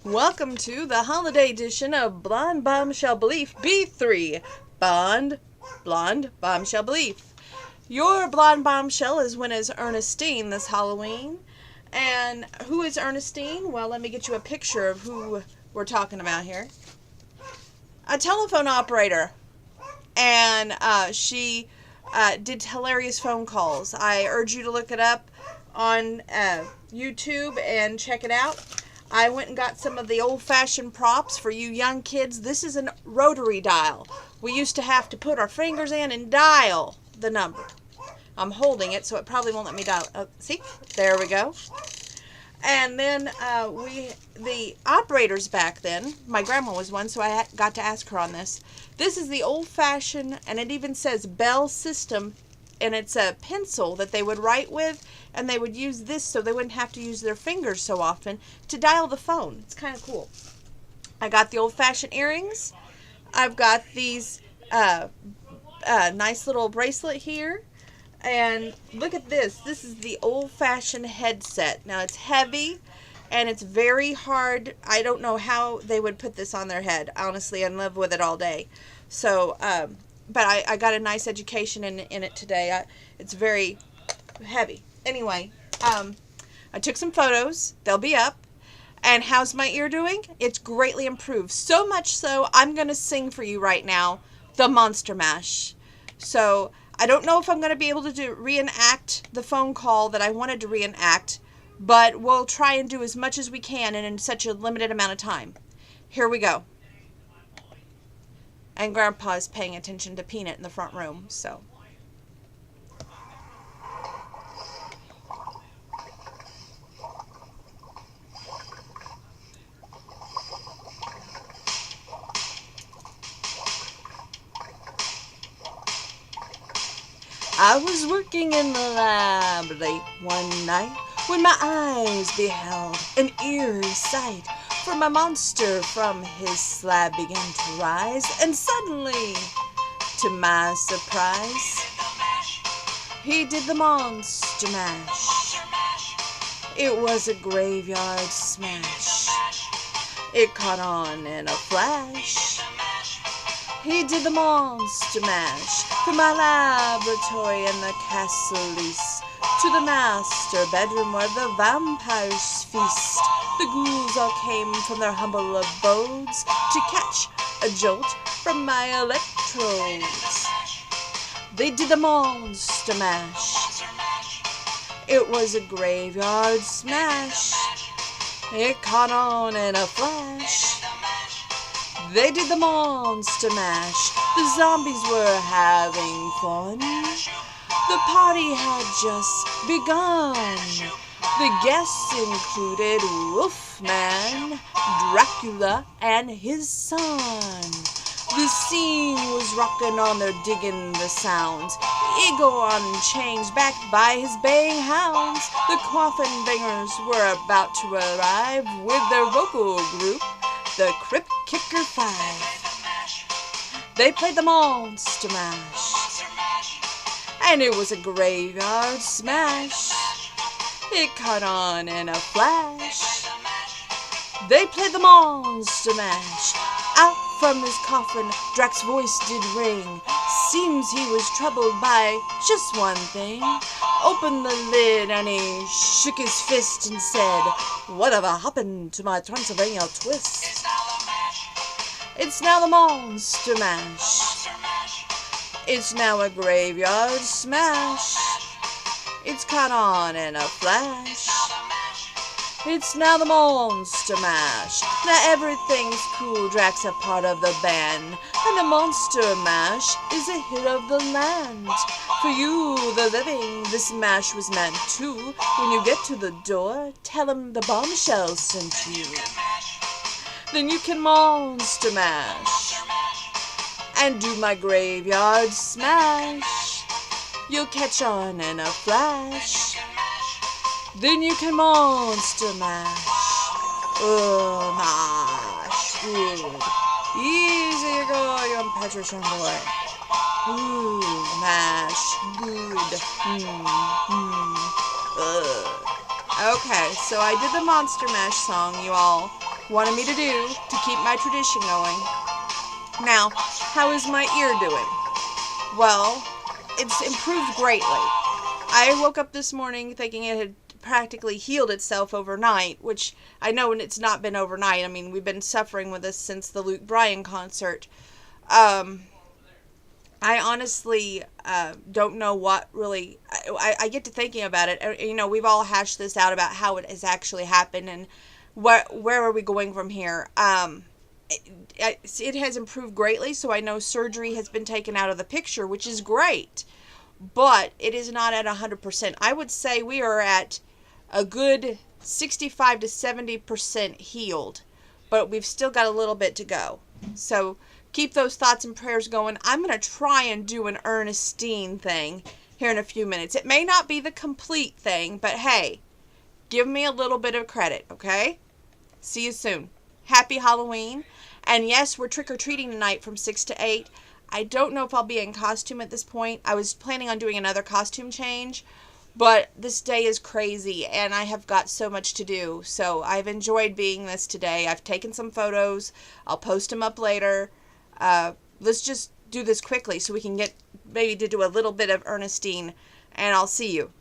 Welcome to the holiday edition of Blonde Bombshell Belief B3. Blonde Bombshell Belief. Your blonde bombshell is Winners Ernestine this Halloween. And who is Ernestine? Well, let me get you a picture of who we're talking about here. A telephone operator. And she did hilarious phone calls. I urge you to look it up on YouTube and check it out. I went and got some of the old-fashioned props for you young kids. This is a rotary dial. We used to have to put our fingers in and dial the number. I'm holding it, so it probably won't let me dial. See? There we go. And then the operators back then, my grandma was one, so I got to ask her on this. This is the old-fashioned, and it even says Bell System, and it's a pencil that they would write with, and they would use this so they wouldn't have to use their fingers so often to dial the phone. It's kind of cool. I got the old-fashioned earrings. I've got these nice little bracelet here. And look at this. This is the old-fashioned headset. Now, it's heavy, and it's very hard. I don't know how they would put this on their head, honestly, and live with it all day. So, but I got a nice education in it today. It's very heavy. Anyway, I took some photos. They'll be up. And how's my ear doing? It's greatly improved. So much so, I'm going to sing for you right now, the Monster Mash. So, I don't know if I'm going to be able to reenact the phone call that I wanted to reenact, but we'll try and do as much as we can in such a limited amount of time. Here we go. And Grandpa's paying attention to Peanut in the front room, so. I was working in the lab late one night when my eyes beheld an eerie sight. For my monster from his slab began to rise, and suddenly, to my surprise, he did the monster mash. It was a graveyard smash. It caught on in a flash. He did the monster mash from my laboratory in the castle lease to the master bedroom where the vampires feast. The ghouls all came from their humble abodes to catch a jolt from my electrodes. They did the monster mash. It was a graveyard smash. It caught on in a flash. They did the monster mash. The zombies were having fun. The party had just begun. The guests included Wolfman, Dracula, and his son. The scene was rockin' on, they're digging the sounds. Ego on chains, backed by his baying hounds. The coffin bangers were about to arrive with their vocal group, the Crypt Kicker 5. They played the Monster Mash, and it was a graveyard smash. It caught on in a flash. They played the Monster Mash. Out from his coffin, Drac's voice did ring. Seems he was troubled by just one thing. Opened the lid and he shook his fist and said, "Whatever happened to my Transylvania twist?" It's now the Monster Mash. It's now a graveyard smash. It's caught on in a flash. It's now the Monster Mash. Now everything's cool, Drac's a part of the band, and the Monster Mash is a hit of the land. For you, the living, this mash was meant to. When you get to the door, tell 'em the bombshell sent you. Then you can Monster Mash and do my graveyard smash. You'll catch on in a flash. Then you can Monster Mash. Oh, mash. Good. Easy go, young Patrician boy. Ooh, mash. Good. Okay, so I did the Monster Mash song, you all. wanted me to do to keep my tradition going. Now, how is my ear doing? Well, it's improved greatly. I woke up this morning thinking it had practically healed itself overnight, which I know it's not been overnight. I mean, we've been suffering with this since the Luke Bryan concert. I honestly don't know what really. I get to thinking about it. You know, we've all hashed this out about how it has actually happened and where are we going from here. It has improved greatly, so I know surgery has been taken out of the picture, which is great. But it is not at 100%. I would say we are at a good 65 to 70% healed, but we've still got a little bit to go. So keep those thoughts and prayers going. I'm going to try and do an Ernestine thing here in a few minutes. It may not be the complete thing, but hey, give me a little bit of credit, okay? See you soon. Happy Halloween. And yes, we're trick-or-treating tonight from 6 to 8. I don't know if I'll be in costume at this point. I was planning on doing another costume change, but this day is crazy and I have got so much to do. So I've enjoyed being this today. I've taken some photos. I'll post them up later. Let's just do this quickly so we can get maybe to do a little bit of Ernestine, and I'll see you.